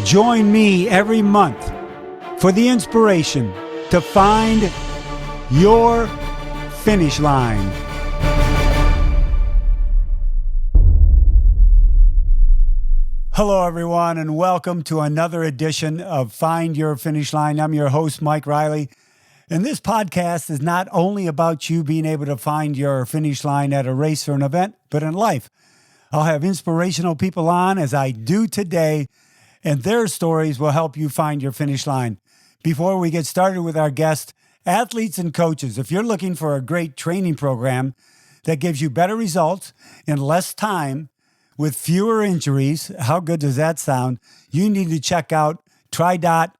Join me every month for the inspiration to find your finish line. Hello, everyone, and welcome to another edition of Find Your Finish Line. I'm your host, Mike Riley, and this podcast is not only about you being able to find your finish line at a race or an event, but in life. I'll have inspirational people on, as I do today, and their stories will help you find your finish line. Before we get started with our guest, athletes and coaches, if you're looking for a great training program that gives you better results in less time with fewer injuries, how good does that sound? You need to check out TriDot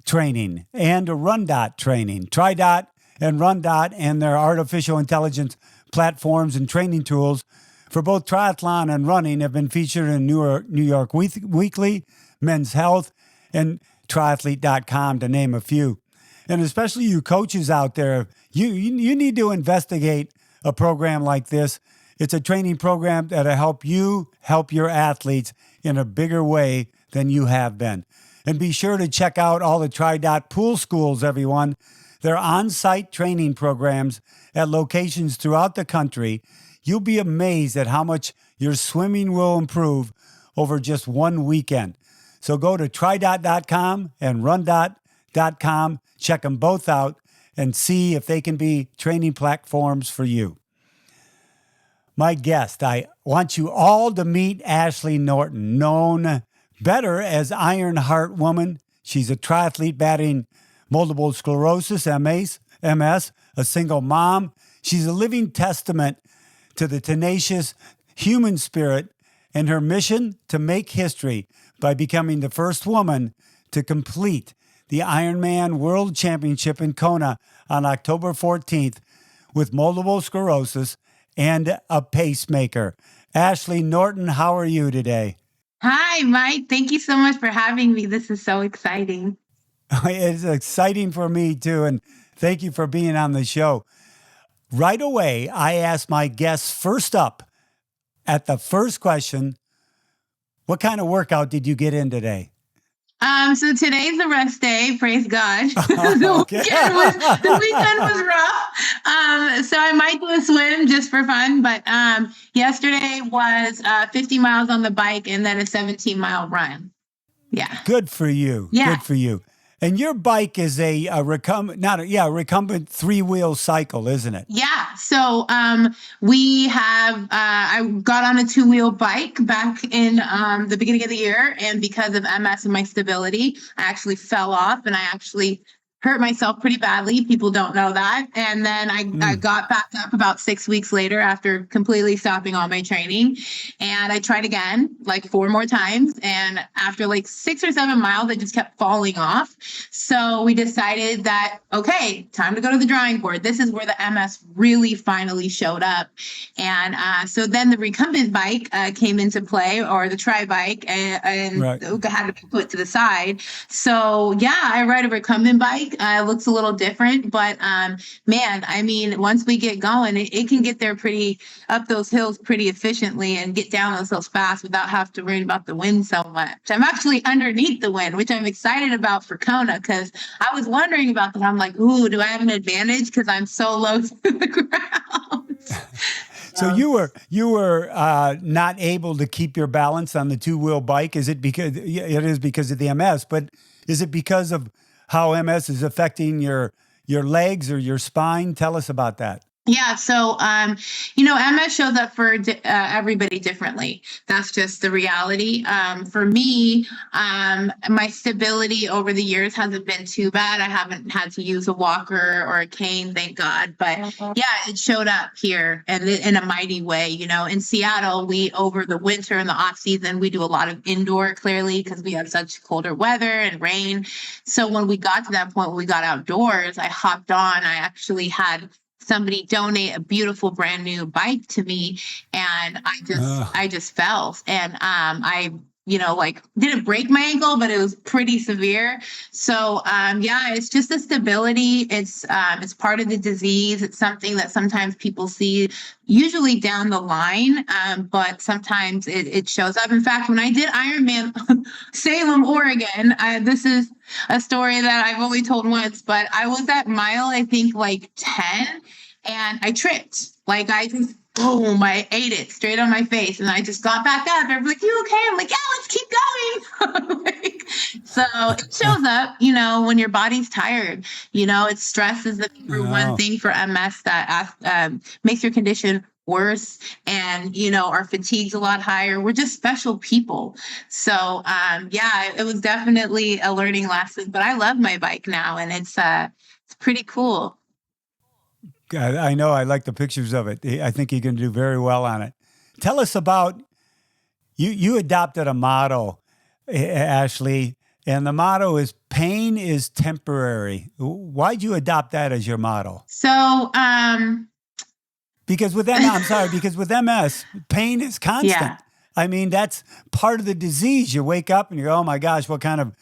Training and RunDot Training. TriDot and RunDot and their artificial intelligence platforms and training tools for both triathlon and running have been featured in New York Weekly, Men's Health, and triathlete.com, to name a few. And especially you coaches out there, you need to investigate a program like this. It's a training program that'll help you help your athletes in a bigger way than you have been. And be sure to check out all the TriDot pool schools, everyone. They're on-site training programs at locations throughout the country. You'll be amazed at how much your swimming will improve over just one weekend. So go to tridot.com and rundot.com. Check them both out and see if they can be training platforms for you. My guest, I want you all to meet Ashley Norton, known better as Iron Heart Woman. She's a triathlete battling multiple sclerosis, MS, a single mom. She's a living testament to the tenacious human spirit and her mission to make history by becoming the first woman to complete the IRONMAN World Championship in Kona on October 14th with multiple sclerosis and a pacemaker. Ashley Norton, how are you today? Hi, Mike. Thank you so much for having me. This is so exciting. It's exciting for me too, and thank you for being on the show. Right away, I asked my guests first up at the first question, what kind of workout did you get in today? So today's the rest day, praise God. Okay. The weekend was rough. So I might do a swim just for fun, but yesterday was 50 miles on the bike and then a 17-mile run. Yeah. Good for you. Yeah. Good for you. And your bike is a recumbent three-wheel cycle, isn't it? Yeah. So we have, I got on a two-wheel bike back in the beginning of the year. And because of MS and my stability, I actually fell off and I actually hurt myself pretty badly. People don't know that. And then I got back up about 6 weeks later after completely stopping all my training. And I tried again, like 4 more times. And after like 6 or 7 miles, I just kept falling off. So we decided that, okay, time to go to the drawing board. This is where the MS really finally showed up. And so then the recumbent bike came into play, or the tri bike, and right. Had to be put to the side. So yeah, I ride a recumbent bike. It looks a little different, but man, I mean, once we get going, it can get there pretty up those hills pretty efficiently and get down those hills fast without having to worry about the wind so much. I'm actually underneath the wind, which I'm excited about for Kona, because I was wondering about that. I'm like, ooh, do I have an advantage because I'm so low to the ground? So you were not able to keep your balance on the two-wheel bike. Is it because it is because of the MS? But is it because of how MS is affecting your legs or your spine? Tell us about that. Yeah. So, MS shows up for everybody differently. That's just the reality. For me, my stability over the years hasn't been too bad. I haven't had to use a walker or a cane, thank God. But yeah, it showed up here and in a mighty way. In Seattle, over the winter and the off season, we do a lot of indoor, clearly, because we have such colder weather and rain. So when we got to that point, when we got outdoors, I hopped on. I actually had somebody donate a beautiful brand new bike to me, and I just fell, and I like didn't break my ankle, but it was pretty severe. So yeah, it's just the stability. It's part of the disease. It's something that sometimes people see usually down the line, but sometimes it shows up. In fact, when I did Ironman Salem, Oregon, this is a story that I've only told once, but I was at mile, I think like 10, and I tripped. Like I just boom, I ate it straight on my face. And I just got back up. Everybody's like, you okay? I'm like, yeah, let's keep going. So it shows up, when your body's tired. It's stress is the number one thing for MS that makes your condition worse. And, our fatigue's a lot higher. We're just special people. So, yeah, it was definitely a learning lesson. But I love my bike now, and it's pretty cool. I know. I like the pictures of it. I think you can do very well on it. Tell us about you adopted a motto, Ashley, and the motto is pain is temporary. Why'd you adopt that as your motto? So, because with MS, pain is constant. Yeah. I mean, that's part of the disease. You wake up and you go, oh my gosh, what kind of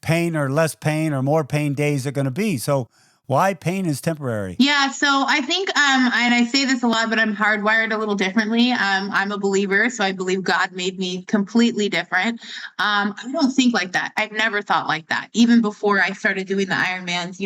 pain or less pain or more pain days are going to be? So why pain is temporary? Yeah, so I think, and I say this a lot, but I'm hardwired a little differently. I'm a believer, so I believe God made me completely different. I don't think like that. I've never thought like that. Even before I started doing the Ironmans,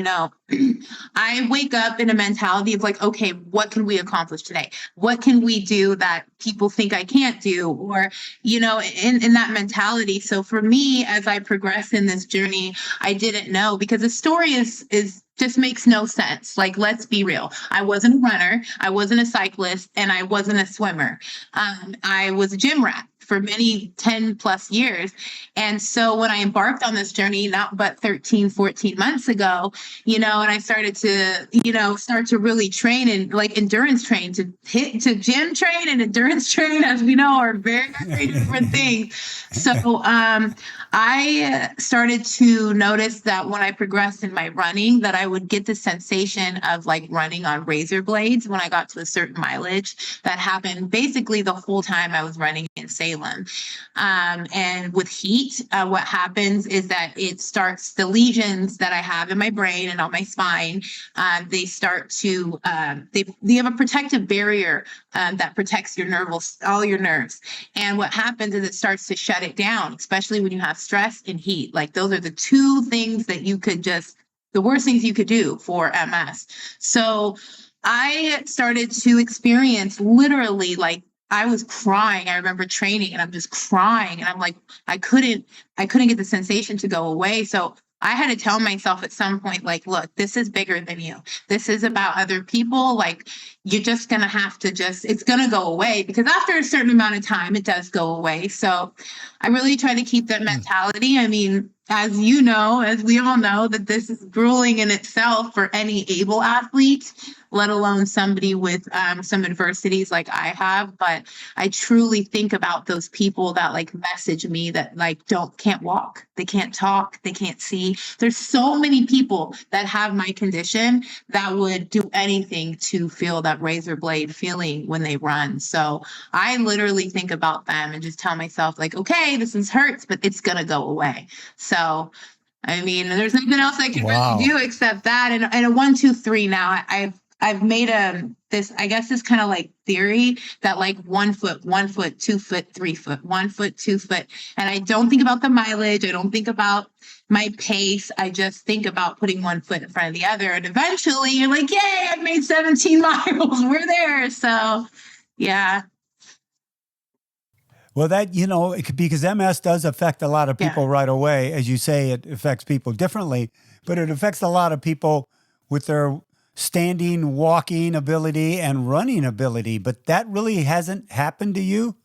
I wake up in a mentality of like, okay, what can we accomplish today? What can we do that people think I can't do? Or, in that mentality. So for me, as I progress in this journey, I didn't know, because the story is just makes no sense. Like, let's be real. I wasn't a runner, I wasn't a cyclist, and I wasn't a swimmer. I was a gym rat for many 10 plus years. And so when I embarked on this journey, not but 13, 14 months ago, and I started to really train and like endurance train to gym train and endurance train, as we know, are very, very different things. So I started to notice that when I progressed in my running, that I would get the sensation of like running on razor blades when I got to a certain mileage. That happened basically the whole time I was running in Salem. And with heat, what happens is that it starts the lesions that I have in my brain and on my spine. They start to they have a protective barrier that protects all your nerves. And what happens is it starts to shut it down, especially when you have stress and heat. Like those are the two things that the worst things you could do for MS. So I started to experience literally like I was crying. I remember training and I'm just crying and I'm like, I couldn't get the sensation to go away. So I had to tell myself at some point, like, look, this is bigger than you. This is about other people. Like, you're just going to have to it's going to go away, because after a certain amount of time, it does go away. So I really try to keep that mentality. I mean, as we all know, that this is grueling in itself for any able athlete, let alone somebody with some adversities like I have. But I truly think about those people that like message me that like can't walk, they can't talk, they can't see. There's so many people that have my condition that would do anything to feel that razor blade feeling when they run. So I literally think about them and just tell myself like, okay, this hurts, but it's gonna go away. So I mean, there's nothing else I can really do except that. And a 1, 2, 3 now. I've made this kind of like theory that like 1 foot, 2 foot, 3 foot, 1 foot, 2 foot. And I don't think about the mileage. I don't think about my pace. I just think about putting 1 foot in front of the other. And eventually you're like, yay, I've made 17 miles. We're there. So yeah. Well, that, because MS does affect a lot of people right away. As you say, it affects people differently, but it affects a lot of people with their standing, walking ability and running ability. But that really hasn't happened to you?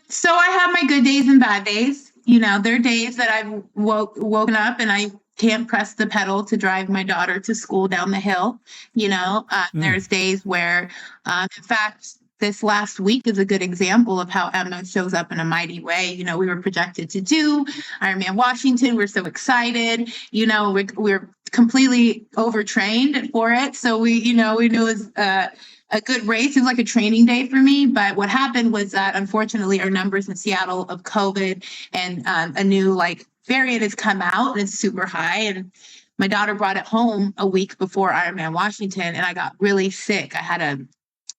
So I have my good days and bad days. There are days that I've woken up and I can't press the pedal to drive my daughter to school down the hill. There's days where, in fact, this last week is a good example of how MS shows up in a mighty way. We were projected to do Ironman Washington. We're so excited. We're completely overtrained for it. So we knew it was a a good race. It was like a training day for me. But what happened was that unfortunately our numbers in Seattle of COVID and a new like variant has come out and it's super high. And my daughter brought it home a week before Ironman Washington, and I got really sick. I had a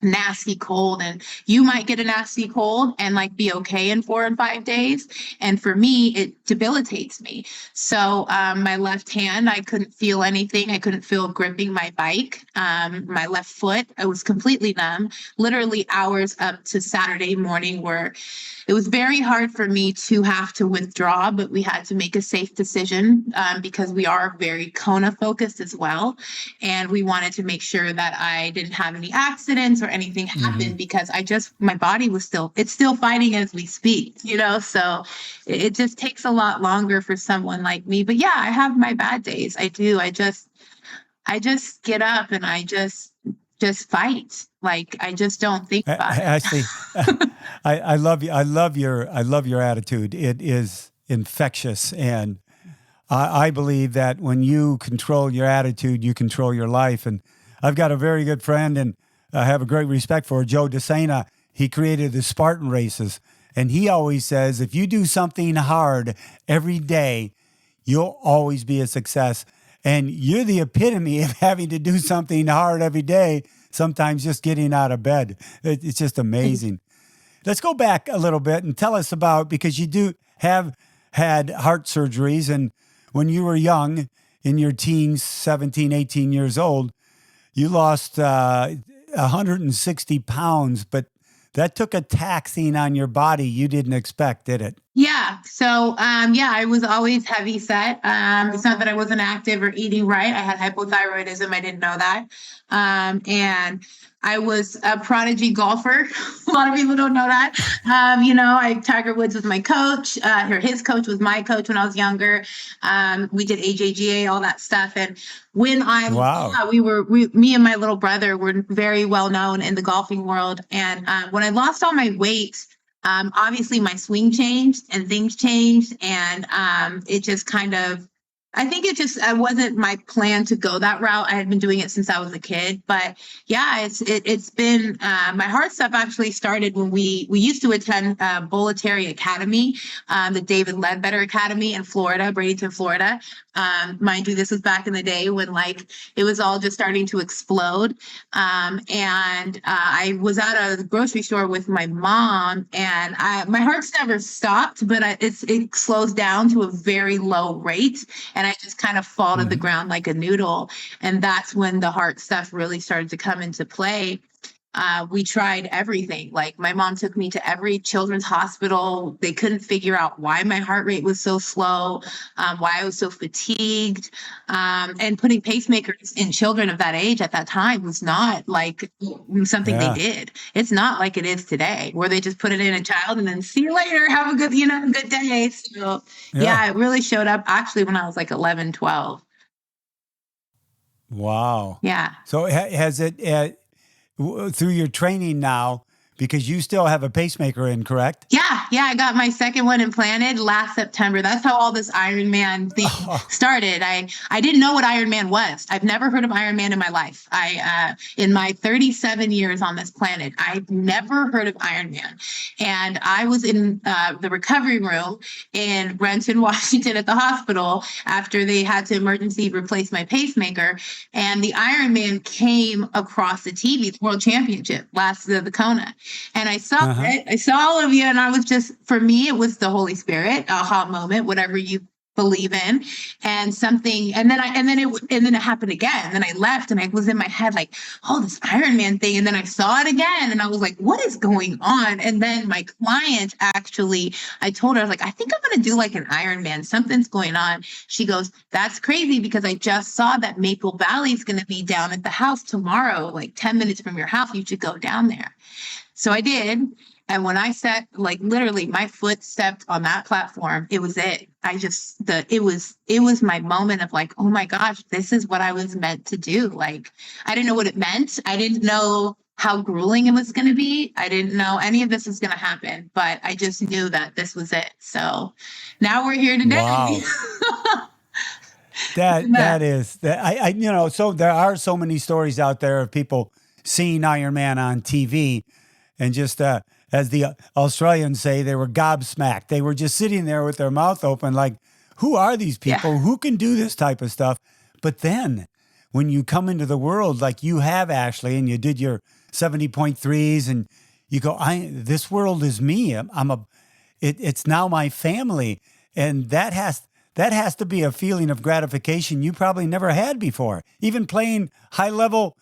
nasty cold, and you might get a nasty cold and like be okay in 4 and 5 days, and for me it debilitates me. So my left hand, I couldn't feel anything. I couldn't feel gripping my bike. My left foot, I was completely numb. Literally hours up to Saturday morning where it was very hard for me to have to withdraw, but we had to make a safe decision because we are very Kona focused as well. And we wanted to make sure that I didn't have any accidents or anything happen because my body was it's still fighting as we speak, so it just takes a lot longer for someone like me. But yeah, I have my bad days. I do. I just get up and I just fight. Like, I just don't think about it. Ashley, I love you. I love your attitude. It is infectious. And I believe that when you control your attitude, you control your life. And I've got a very good friend and I have a great respect for Joe DeSena. He created the Spartan races. And he always says, if you do something hard every day, you'll always be a success. And you're the epitome of having to do something hard every day, sometimes just getting out of bed. It's just amazing. Let's go back a little bit and tell us about, because you do have had heart surgeries, and when you were young, in your teens, 17, 18 years old, you lost 160 pounds, but that took a taxing on your body you didn't expect, did it? Yeah. So, I was always heavy set. It's not that I wasn't active or eating right. I had hypothyroidism. I didn't know that. And I was a prodigy golfer. A lot of people don't know that. Tiger Woods was my coach, or his coach was my coach when I was younger. We did AJGA, all that stuff. And when me and my little brother were very well known in the golfing world. And when I lost all my weight, obviously my swing changed and things changed. And it just kind of, I think it wasn't my plan to go that route. I had been doing it since I was a kid, but yeah, it's been, my heart stuff actually started when we used to attend Bolletary Academy, the David Ledbetter Academy in Florida, Bradenton, Florida. Mind you, this was back in the day when it was all just starting to explode. And I was at a grocery store with my mom, and my heart's never stopped, but it slows down to a very low rate. And I just kind of fall to the ground like a noodle. And that's when the heart stuff really started to come into play. We tried everything. Like, my mom took me to every children's hospital. They couldn't figure out why my heart rate was so slow, why I was so fatigued. And putting pacemakers in children of that age at that time was not like something they did. It's not like it is today, where they just put it in a child and then see you later, have a good day. So yeah, it really showed up actually when I was like 11, 12. Wow. Yeah. So has it, through your training now, because you still have a pacemaker in, correct? Yeah. I got my second one implanted last September. That's how all this Ironman thing started. I didn't know what Ironman was. I've never heard of Ironman in my life. In my 37 years on this planet, I've never heard of Ironman. And I was in the recovery room in Renton, Washington at the hospital after they had to emergency replace my pacemaker. And the Ironman came across the TV, the World Championship, the Kona. And I saw it. I saw all of you, and I was just, for me, it was the Holy Spirit, aha moment, whatever you believe in, and something. And then it happened again. And then I left, and I was in my head like, oh, this Ironman thing. And then I saw it again, and I was like, what is going on? And then my client actually, I told her, I was like, I think I'm going to do like an Ironman. Something's going on. She goes, that's crazy, because I just saw that Maple Valley is going to be down at the house tomorrow, like 10 minutes from your house. You should go down there. So I did. And when I literally my foot stepped on that platform, it was it. It was my moment of like, oh my gosh, this is what I was meant to do. Like, I didn't know what it meant. I didn't know how grueling it was going to be. I didn't know any of this was going to happen, but I just knew that this was it. So now we're here today. Wow. that is that. So there are so many stories out there of people seeing Ironman on TV, and just as the Australians say, they were gobsmacked. They were just sitting there with their mouth open, like, who are these people? Yeah. Who can do this type of stuff? But then when you come into the world like you have, Ashley, and you did your 70.3s, and you go, this world is me. It's now my family. And that has to be a feeling of gratification you probably never had before, even playing high level,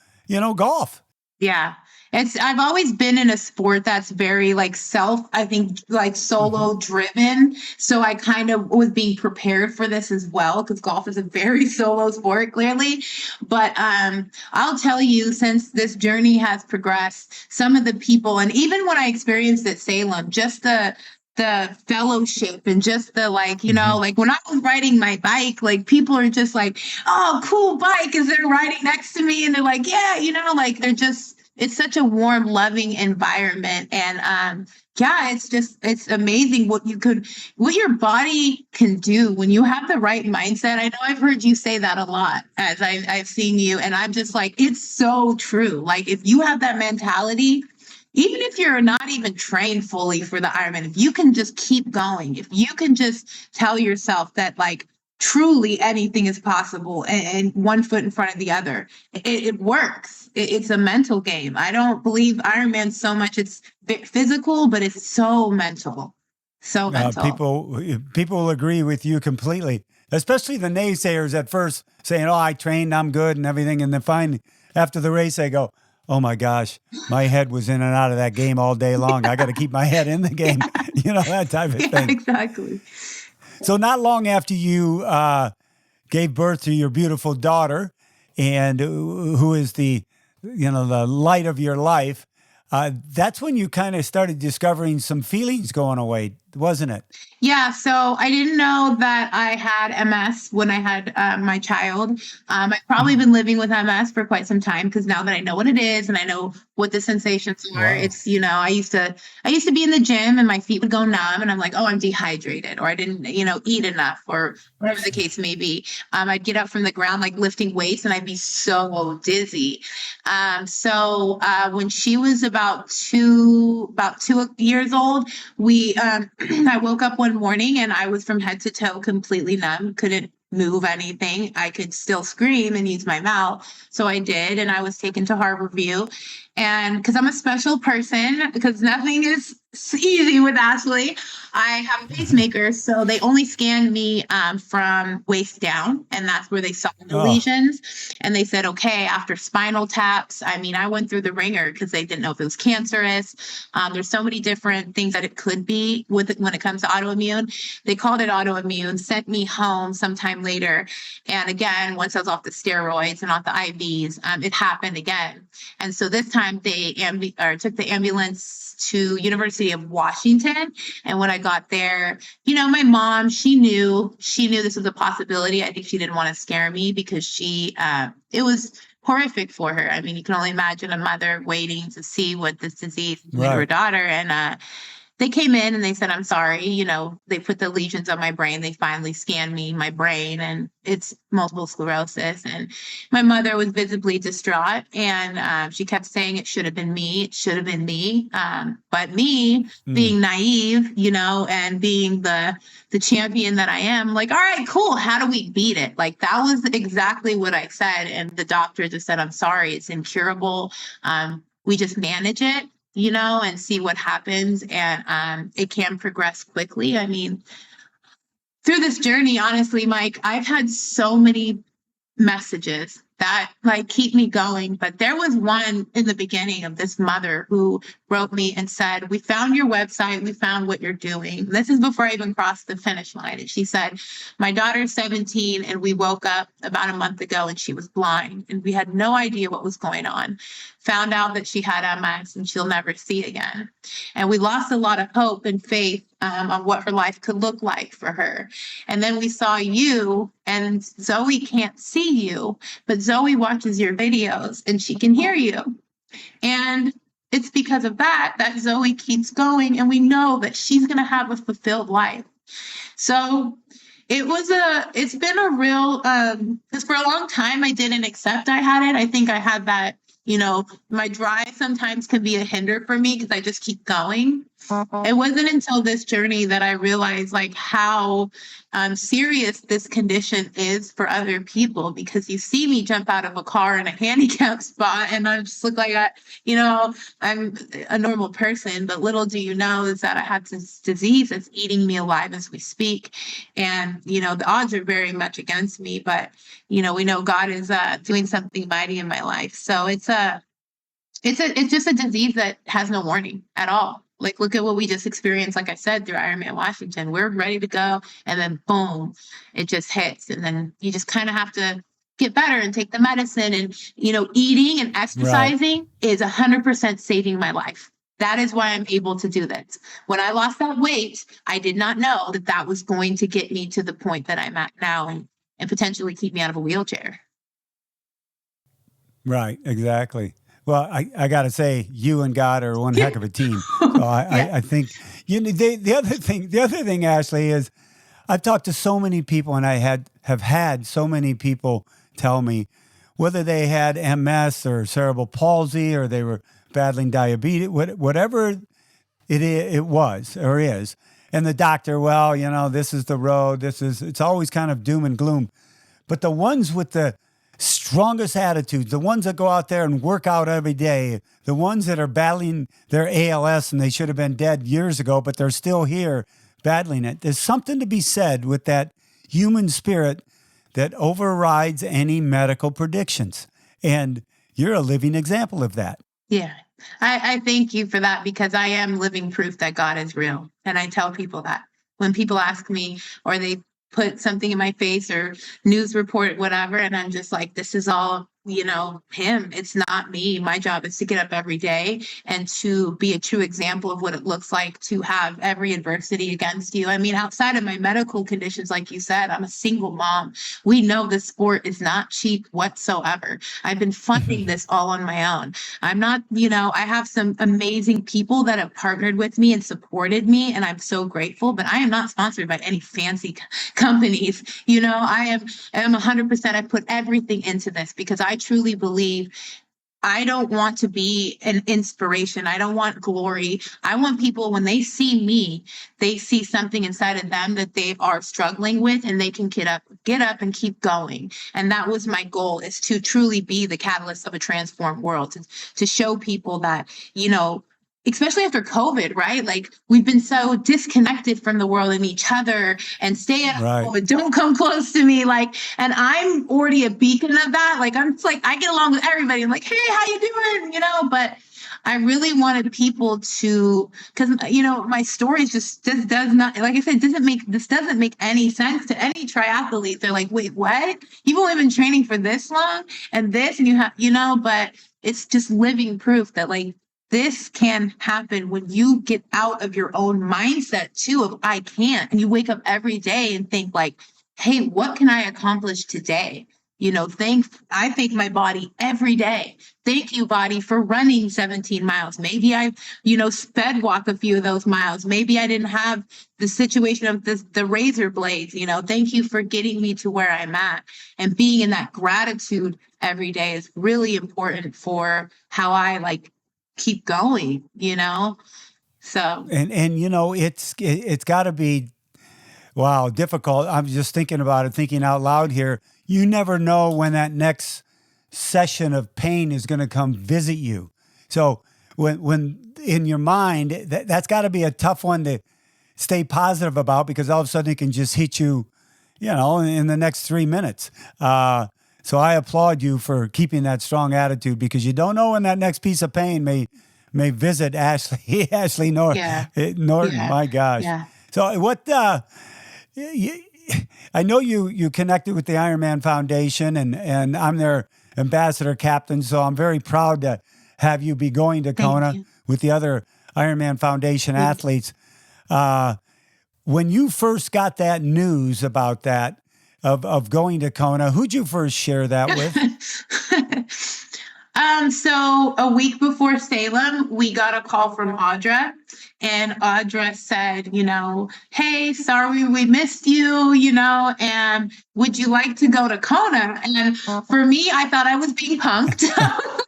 golf. Yeah. I've always been in a sport that's very like solo driven. So I kind of was being prepared for this as well, because golf is a very solo sport, clearly. But I'll tell you, since this journey has progressed, some of the people, and even when I experienced at Salem, just the fellowship and just the like when I was riding my bike, like people are just like, oh, cool bike, as they're riding next to me, and they're like, yeah, like they're just, it's such a warm, loving environment. And it's amazing what your body can do when you have the right mindset. I know I've heard you say that a lot as I've seen you, and I'm just like, it's so true. Like if you have that mentality, even if you're not even trained fully for the Ironman, if you can just keep going, if you can just tell yourself that like truly anything is possible and one foot in front of the other, it works. It's a mental game. I don't believe Ironman so much it's physical, but it's so mental. So mental. People will agree with you completely, especially the naysayers at first saying, oh, I trained, I'm good and everything. And then finally, after the race, they go, oh my gosh, my head was in and out of that game all day long. I got to keep my head in the game, that type of thing. Exactly. So not long after you gave birth to your beautiful daughter, and who is the light of your life, that's when you kind of started discovering some feelings going away, wasn't it? Yeah, so I didn't know that I had MS when I had my child. I've probably been living with MS for quite some time, because now that I know what it is and I know what the sensations are, wow. It's, I used to be in the gym and my feet would go numb and I'm like, oh, I'm dehydrated, or I didn't, eat enough, or whatever the case may be. I'd get up from the ground, like lifting weights, and I'd be so dizzy. So when she was about two years old, I woke up one morning and I was from head to toe completely numb, couldn't move anything. I could still scream and use my mouth. So I did. And I was taken to Harborview. And because I'm a special person, because nothing is easy with Ashley, I have a pacemaker. So they only scanned me from waist down. And that's where they saw the lesions. And they said, okay, after spinal taps, I went through the ringer because they didn't know if it was cancerous. There's so many different things that it could be when it comes to autoimmune. They called it autoimmune, sent me home sometime later. And again, once I was off the steroids and off the IVs, it happened again. And so this time they took the ambulance to University of Washington. And when I got there, my mom, she knew this was a possibility. I think she didn't want to scare me because it was horrific for her. You can only imagine a mother waiting to see what this disease did to her daughter. And they came in and they said, I'm sorry, they put the lesions on my brain. They finally scanned my brain, and it's multiple sclerosis. And my mother was visibly distraught, and she kept saying, it should have been me. It should have been me. But me being naive, and being the champion that I am, like, all right, cool. How do we beat it? Like, that was exactly what I said. And the doctor just said, I'm sorry, it's incurable. We just manage it, and see what happens. And it can progress quickly. Through this journey, honestly, Mike, I've had so many messages that like keep me going. But there was one in the beginning of this mother who wrote me and said, we found your website. We found what you're doing. This is before I even crossed the finish line. And she said, my daughter's 17 and we woke up about a month ago and she was blind and we had no idea what was going on. Found out that she had MS and she'll never see again. And we lost a lot of hope and faith on what her life could look like for her. And then we saw you, and Zoe can't see you, but Zoe watches your videos and she can hear you. And it's because of that Zoe keeps going, and we know that she's going to have a fulfilled life. So it's been a real, because for a long time I didn't accept I had it. I think I had that My drive sometimes can be a hinder for me because I just keep going. It wasn't until this journey that I realized like how serious this condition is for other people, because you see me jump out of a car in a handicap spot and I just look like I'm a normal person, but little do you know is that I have this disease that's eating me alive as we speak. And, the odds are very much against me, but, we know God is doing something mighty in my life. So it's just a disease that has no warning at all. Like, look at what we just experienced, like I said, through Ironman Washington. We're ready to go, and then boom, it just hits. And then you just kind of have to get better and take the medicine. And, eating and exercising is 100% saving my life. That is why I'm able to do this. When I lost that weight, I did not know that that was going to get me to the point that I'm at now and potentially keep me out of a wheelchair. Right, exactly. Well, I got to say, you and God are one heck of a team. So I think the other thing, Ashley, is I've talked to so many people, and I have had so many people tell me whether they had MS or cerebral palsy or they were battling diabetes, whatever it was or is, and the doctor, well, this is the road. It's always kind of doom and gloom, but the ones with the strongest attitudes, the ones that go out there and work out every day, the ones that are battling their ALS and they should have been dead years ago, but they're still here battling it. There's something to be said with that human spirit that overrides any medical predictions. And you're a living example of that. Yeah. I thank you for that, because I am living proof that God is real. And I tell people that when people ask me or they put something in my face or news report, whatever, and I'm just like, this is all, him. It's not me. My job is to get up every day and to be a true example of what it looks like to have every adversity against you. I mean, outside of my medical conditions, like you said, I'm a single mom. We know the sport is not cheap whatsoever. I've been funding this all on my own. I'm not, I have some amazing people that have partnered with me and supported me, and I'm so grateful, but I am not sponsored by any fancy companies. I am 100%. I put everything into this because I truly believe I don't want to be an inspiration. I don't want glory. I want people, when they see me, they see something inside of them that they are struggling with, and they can get up and keep going. And that was my goal, is to truly be the catalyst of a transformed world, to show people that, especially after COVID, right? Like, we've been so disconnected from the world and each other, and stay at home and don't come close to me. Like, and I'm already a beacon of that. Like, I get along with everybody. I'm like, hey, how you doing? But I really wanted people to, because, my story just does not, like I said, this doesn't make any sense to any triathlete. They're like, wait, what? You've only been training for this long and this, and you have, but it's just living proof that, like, this can happen when you get out of your own mindset too of I can't. And you wake up every day and think like, hey, what can I accomplish today? I thank my body every day. Thank you, body, for running 17 miles. Maybe I, sped walk a few of those miles. Maybe I didn't have the situation of the razor blades. Thank you for getting me to where I'm at. And being in that gratitude every day is really important for how I keep going, so. And it's got to be, wow, difficult. I'm just thinking about it, thinking out loud here. You never know when that next session of pain is going to come visit you. So when in your mind, that's got to be a tough one to stay positive about, because all of a sudden it can just hit you, in the next 3 minutes. So I applaud you for keeping that strong attitude, because you don't know when that next piece of pain may visit Ashley Norton. Yeah. Norton, Yeah. my gosh. Yeah. So what? I know you connected with the Ironman Foundation, and I'm their ambassador captain. So I'm very proud to have you be going to Kona with the other Ironman Foundation athletes. When you first got that news about that, of going to Kona, who'd you first share that with? So a week before Salem, we got a call from Audra, and Audra said, hey, sorry we missed you, and would you like to go to Kona? And for me, I thought I was being punked.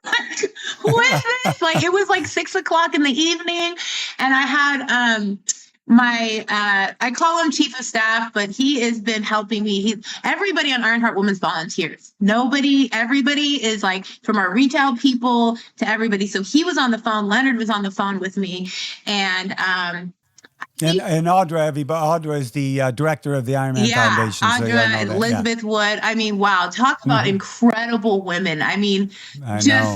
Like, what is this? Like, it was like 6:00 in the evening, and I had I call him chief of staff, but he has been helping me. Everybody on Ironheart Women's volunteers. Everybody is like, from our retail people to everybody. So he was on the phone. Leonard was on the phone with me, and Audra is the director of the Ironman Foundation. Audra, so Elizabeth Wood. I mean, wow, talk about incredible women. I mean,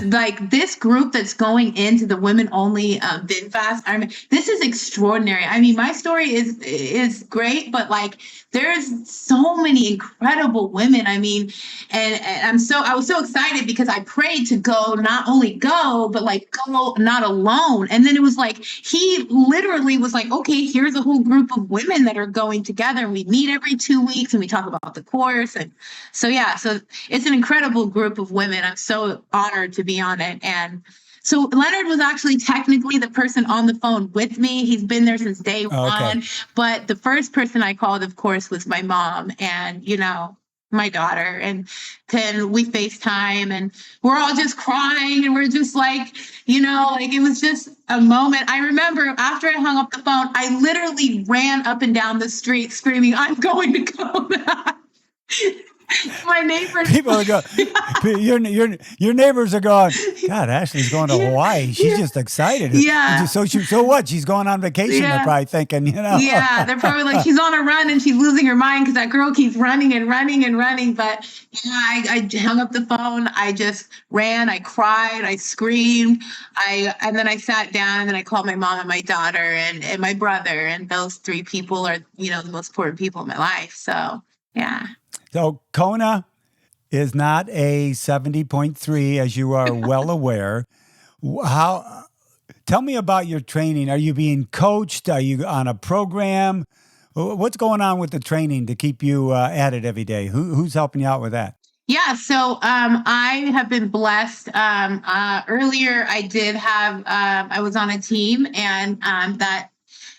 like this group that's going into the women only VinFast Ironman. This is extraordinary. I mean, my story is great, but like there's so many incredible women. I mean, and I was so excited because I prayed to go, not only go, but like go not alone. And then it was like he literally was like, okay, here's a whole group of women that are going together, and we meet every 2 weeks and we talk about the course. And so it's an incredible group of women. I'm so honored to be on it. And so Leonard was actually technically the person on the phone with me. He's been there since day one. But the first person I called, of course, was my mom and, my daughter. And then we FaceTime and we're all just crying and we're just like, like it was just a moment. I remember after I hung up the phone, I literally ran up and down the street screaming, I'm going to go back. My neighbors. People are going. Your neighbors are going. God, Ashley's going to Hawaii. She's just excited. Yeah. So what? She's going on vacation. They're probably thinking, Yeah, they're probably like, she's on a run and she's losing her mind because that girl keeps running and running and running. But I hung up the phone. I just ran. I cried. I screamed. And then I sat down and then I called my mom and my daughter and my brother. And those three people are, the most important people in my life. So yeah. So Kona is not a 70.3, as you are well aware. Tell me about your training. Are you being coached? Are you on a program? What's going on with the training to keep you at it every day? Who's helping you out with that? Yeah, so I have been blessed. Earlier, I was on a team, and that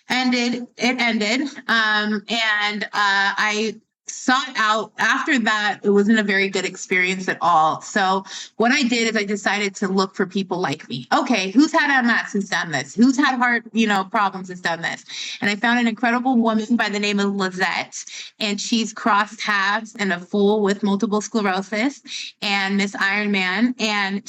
ended. It ended, and I sought out after that. It wasn't a very good experience at all. So what I did is I decided to look for people like me. Okay, who's had MS has done this? Who's had heart, problems has done this? And I found an incredible woman by the name of Lizette, and she's crossed halves in a full with multiple sclerosis and Miss Ironman. And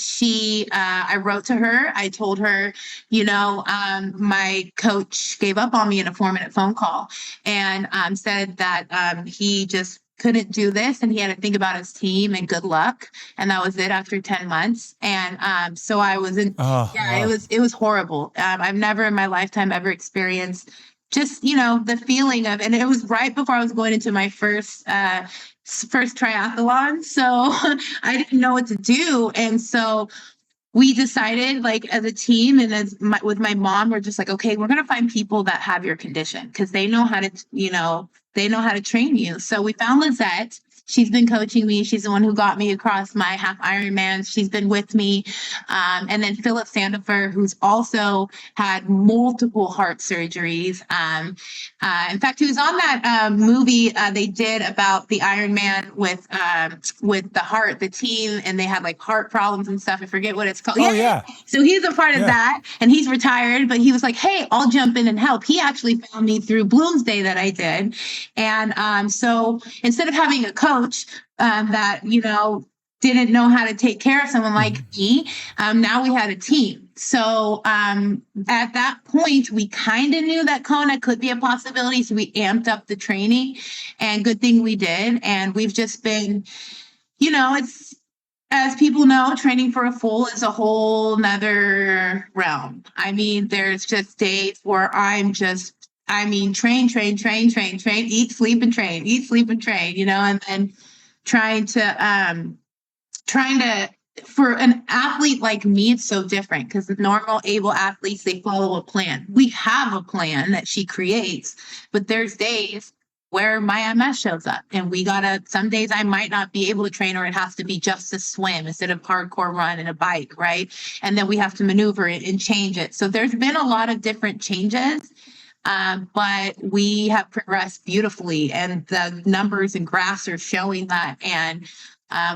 I wrote to her. I told her, my coach gave up on me in a 4-minute phone call and said that he just couldn't do this and he had to think about his team and good luck. And that was it after 10 months. And so I was in, it was horrible. I've never in my lifetime ever experienced just, the feeling of, and it was right before I was going into my first triathlon. So I didn't know what to do. And so we decided, like, as a team and with my mom, we're just like, okay, we're going to find people that have your condition because they know how to train you. So we found Lizette. She's been coaching me. She's the one who got me across my half Ironman. She's been with me. And then Philip Sandifer, who's also had multiple heart surgeries. In fact, he was on that movie they did about the Ironman with the heart, the team, and they had like heart problems and stuff. I forget what it's called. Oh, yeah. So he's a part of that, and he's retired, but he was like, hey, I'll jump in and help. He actually found me through Bloomsday that I did. And so instead of having a coach that, didn't know how to take care of someone like me, now we had a team. So at that point, we kind of knew that Kona could be a possibility. So we amped up the training, and good thing we did. And we've just been, it's, as people know, training for a full is a whole nother realm. I mean, there's just days where train, eat, sleep, and train, and then trying to, for an athlete like me, it's so different because normal able athletes, they follow a plan. We have a plan that she creates, but there's days where my MS shows up. And some days I might not be able to train, or it has to be just a swim instead of hardcore run and a bike, right? And then we have to maneuver it and change it. So there's been a lot of different changes, but we have progressed beautifully, and the numbers and graphs are showing that. And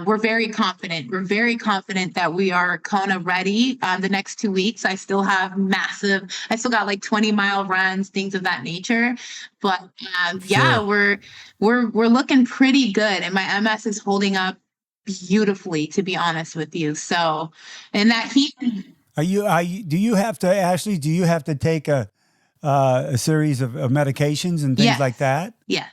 we're very confident. We're very confident that we are Kona ready. The next 2 weeks, I still got like 20-mile runs, things of that nature. But yeah, we're looking pretty good, and my MS is holding up beautifully, to be honest with you. So, and that heat. Do you have to, Ashley? Do you have to take a series of medications and things like that? Yes.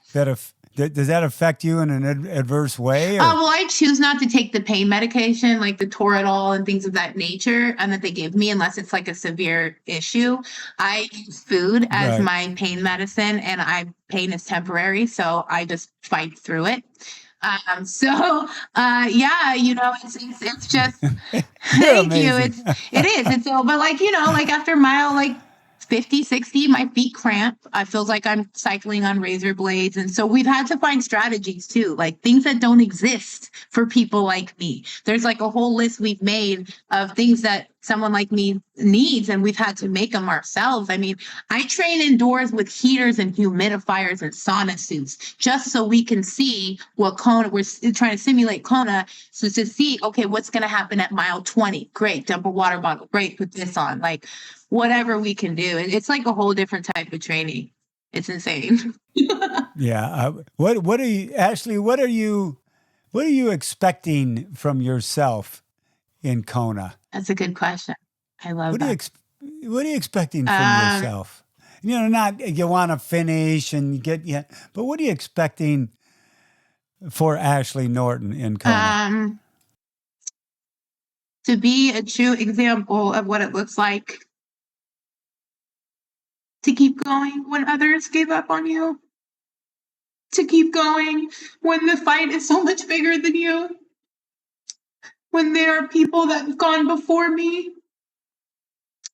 Does that affect you in an adverse way? Well, I choose not to take the pain medication, like the Toradol and things of that nature, and that they give me, unless it's like a severe issue. I use food as my pain medicine, and pain is temporary, so I just fight through it. Yeah, it's just thank you. It is. It's all, but like after mile 50, 60, my feet cramp. I feel like I'm cycling on razor blades. And so we've had to find strategies too, like things that don't exist for people like me. There's like a whole list we've made of things that someone like me needs, and we've had to make them ourselves. I mean, I train indoors with heaters and humidifiers and sauna suits just so we can see what Kona, we're trying to simulate Kona, so to see, okay, what's going to happen at mile 20? Great, dump a water bottle. Great, put this on. Like, whatever we can do. It's like a whole different type of training. It's insane. Yeah. What are you, Ashley, what are you expecting from yourself in Kona? That's a good question. I love that. What are you expecting from yourself? Not you want to finish and but what are you expecting for Ashley Norton in Kona? To be a true example of what it looks like to keep going when others gave up on you, to keep going when the fight is so much bigger than you, when there are people that have gone before me,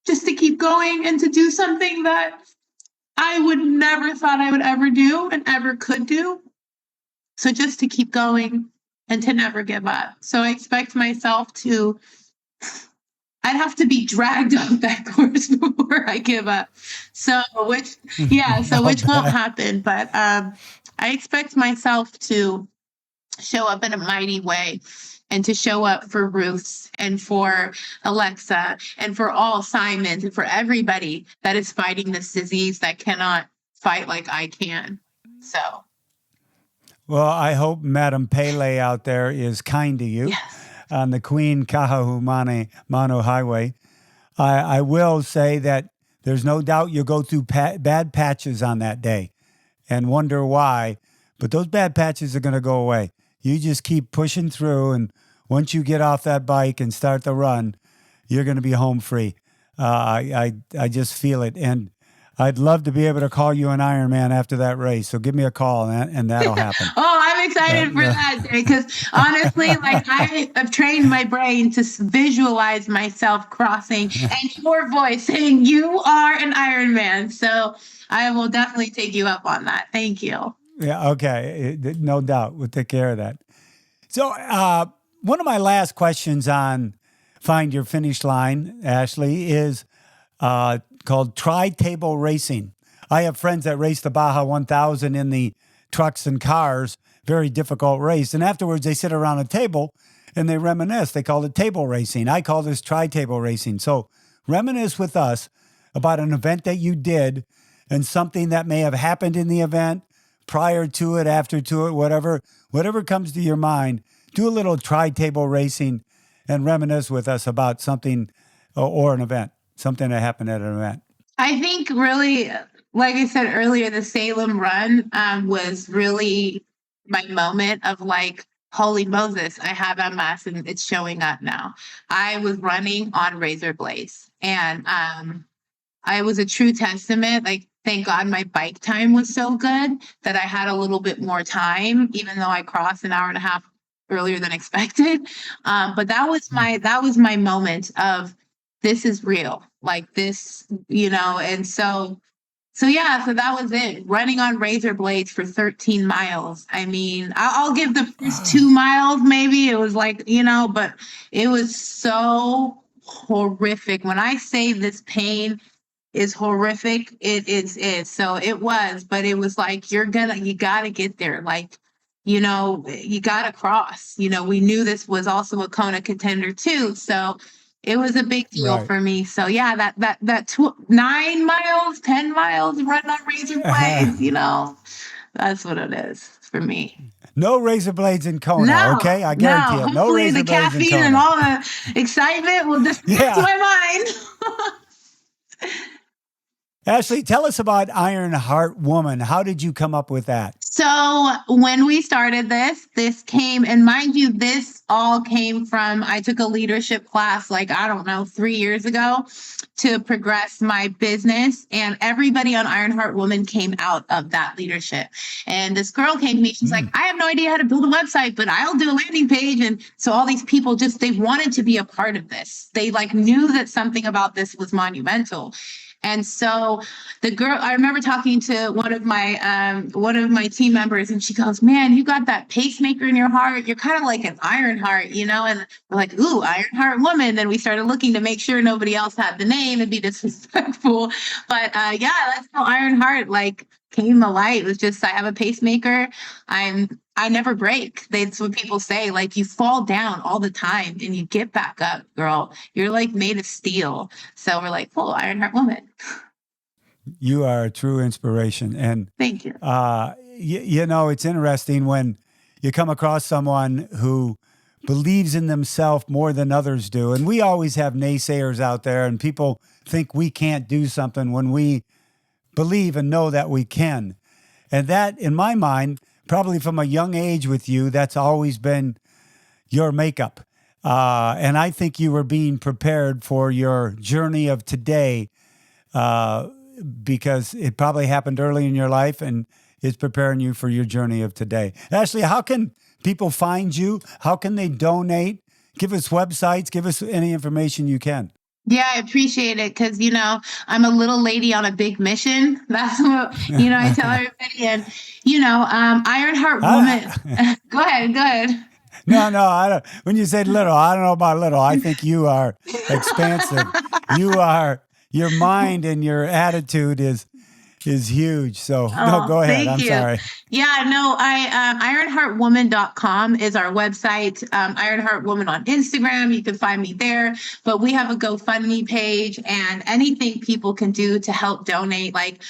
just to keep going and to do something that I would never thought I would ever do and ever could do. So just to keep going and to never give up. So I expect myself I'd have to be dragged off that course before I give up. Which won't happen. But I expect myself to show up in a mighty way, and to show up for Ruth and for Alexa and for all Simons and for everybody that is fighting this disease that cannot fight like I can. So. Well, I hope Madam Pele out there is kind to you. Yes. On the Queen Kahahumane Mano Highway. I will say that there's no doubt you'll go through bad patches on that day and wonder why, but those bad patches are going to go away. You just keep pushing through, and once you get off that bike and start the run, you're going to be home free. I just feel it, and I'd love to be able to call you an Ironman after that race. So give me a call, and that'll happen. Oh, I'm excited for that day, because honestly, I have trained my brain to visualize myself crossing and your voice saying you are an Ironman. So I will definitely take you up on that. Thank you. Yeah. Okay. No doubt. We'll take care of that. So one of my last questions on Find Your Finish Line, Ashley, is called tri-table racing. I have friends that race the Baja 1000 in the trucks and cars, very difficult race. And afterwards they sit around a table and they reminisce. They call it table racing. I call this tri-table racing. So reminisce with us about an event that you did and something that may have happened in the event, prior to it, after to it, whatever comes to your mind. Do a little tri-table racing and reminisce with us about something or an event, something that happened at an event. I think really, like I said earlier, the Salem run was really my moment of holy Moses, I have MS and it's showing up now. I was running on razor blades, and I was a true testament. Thank God my bike time was so good that I had a little bit more time, even though I crossed an hour and a half earlier than expected. But that was my moment of, this is real, this, and so So yeah, so that was it. Running on razor blades for 13 miles. I mean, I'll give the first 2 miles maybe. It was like, but it was so horrific. When I say this pain is horrific, it is. So it was, but it was like you gotta get there. Like, you gotta cross. We knew this was also a Kona contender too. So it was a big deal Right. for me. So yeah, that 9 miles, 10 miles, run on razor blades. That's what it is for me. No razor blades in Kona, No, okay? I guarantee no. it. No Hopefully razor the blades in caffeine and Kona. all the excitement will disperse Yeah. my mind. Ashley, tell us about Ironheart Woman. How did you come up with that? So when we started this came, and mind you, this all came from, I took a leadership class, like, I don't know, 3 years ago to progress my business. And everybody on Ironheart Woman came out of that leadership. And this girl came to me, she's like, I have no idea how to build a website, but I'll do a landing page. And so all these people they wanted to be a part of this. They like knew that something about this was monumental. And so the girl, I remember talking to one of my team members, and she goes, "Man, you got that pacemaker in your heart. You're kind of like an iron heart, And we're like, "Ooh, Ironheart Woman." Then we started looking to make sure nobody else had the name and be disrespectful. But yeah, that's how Ironheart came to light. It was just, I have a pacemaker. I never break. That's what people say. Like, you fall down all the time and you get back up, girl. You're like made of steel. So we're like, "Oh, Ironheart Woman." You are a true inspiration. And, Thank you. it's interesting when you come across someone who believes in themselves more than others do. And we always have naysayers out there, and people think we can't do something when we believe and know that we can. And that, in my mind, probably from a young age with you, that's always been your makeup. And I think you were being prepared for your journey of today because it probably happened early in your life and it's preparing you for your journey of today. Ashley, how can people find you? How can they donate? Give us websites. Give us any information you can. Yeah, I appreciate it because, I'm a little lady on a big mission. That's what, I tell everybody. And, Ironheart Woman. Go ahead. No, I don't. When you say little, I don't know about little. I think you are expansive. Your mind and your attitude is huge. So no, go ahead. I'm sorry. Yeah, no, ironheartwoman.com is our website. Ironheart Woman on Instagram. You can find me there. But we have a GoFundMe page, and anything people can do to help donate. Like,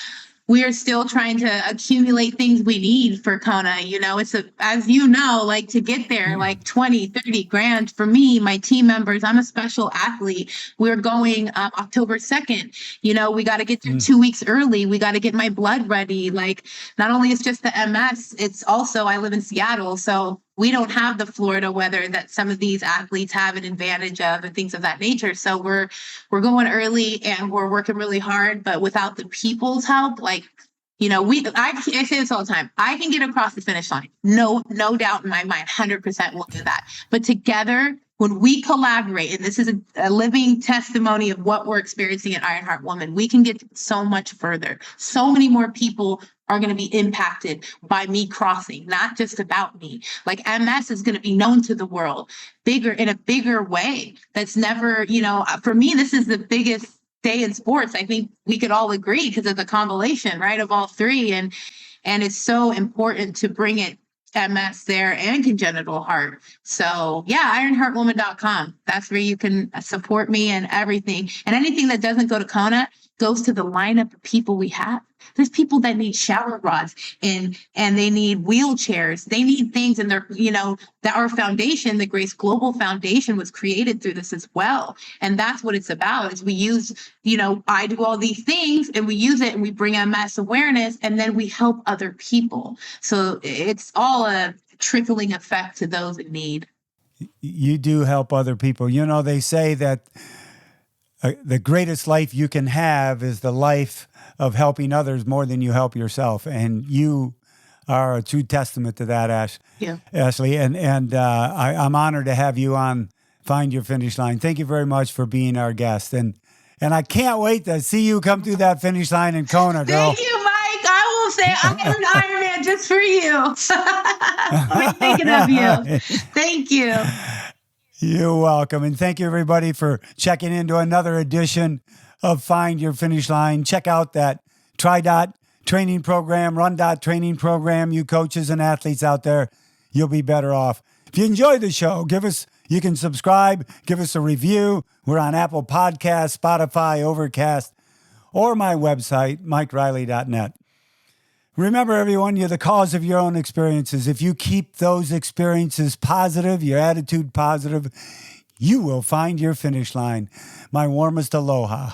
we are still trying to accumulate things we need for Kona. It's as you know, like, to get there, like 20, 30 grand for me, my team members. I'm a special athlete. We're going October 2nd. We got to get there 2 weeks early. We got to get my blood ready. Like, not only is just the MS, it's also, I live in Seattle. So we don't have the Florida weather that some of these athletes have an advantage of and things of that nature. So we're going early and we're working really hard, but without the people's help, I say this all the time. I can get across the finish line. No doubt in my mind, 100% will do that. But together, when we collaborate, and this is a living testimony of what we're experiencing at Ironheart Woman, we can get so much further. So many more people are going to be impacted by me crossing, not just about me. Like, MS is going to be known to the world in a bigger way. That's never, for me, this is the biggest day in sports. I think we could all agree because it's a combination, right, of all three. And it's so important to bring it MS there and congenital heart. So yeah, ironheartwoman.com. That's where you can support me and everything. And anything that doesn't go to Kona goes to the lineup of people we have. There's people that need shower rods and they need wheelchairs. They need things, and they're, that our foundation, the Grace Global Foundation, was created through this as well. And that's what it's about, is we use, I do all these things and we use it and we bring MS awareness, and then we help other people. So it's all a trickling effect to those in need. You do help other people. They say that the greatest life you can have is the life of helping others more than you help yourself. And you are a true testament to that, Ashley. And I'm honored to have you on Find Your Finish Line. Thank you very much for being our guest. And And I can't wait to see you come through that finish line in Kona, girl. Thank you, Mike. I will say I'm an Ironman just for you. I'm thinking of you. Thank you. You're welcome. And thank you, everybody, for checking into another edition of Find Your Finish Line. Check out that Tri-Dot training program, Run-Dot training program. You coaches and athletes out there, you'll be better off. If you enjoyed the show, you can subscribe, give us a review. We're on Apple Podcasts, Spotify, Overcast, or my website, MikeRiley.net. Remember, everyone, you're the cause of your own experiences. If you keep those experiences positive, your attitude positive, you will find your finish line. My warmest aloha.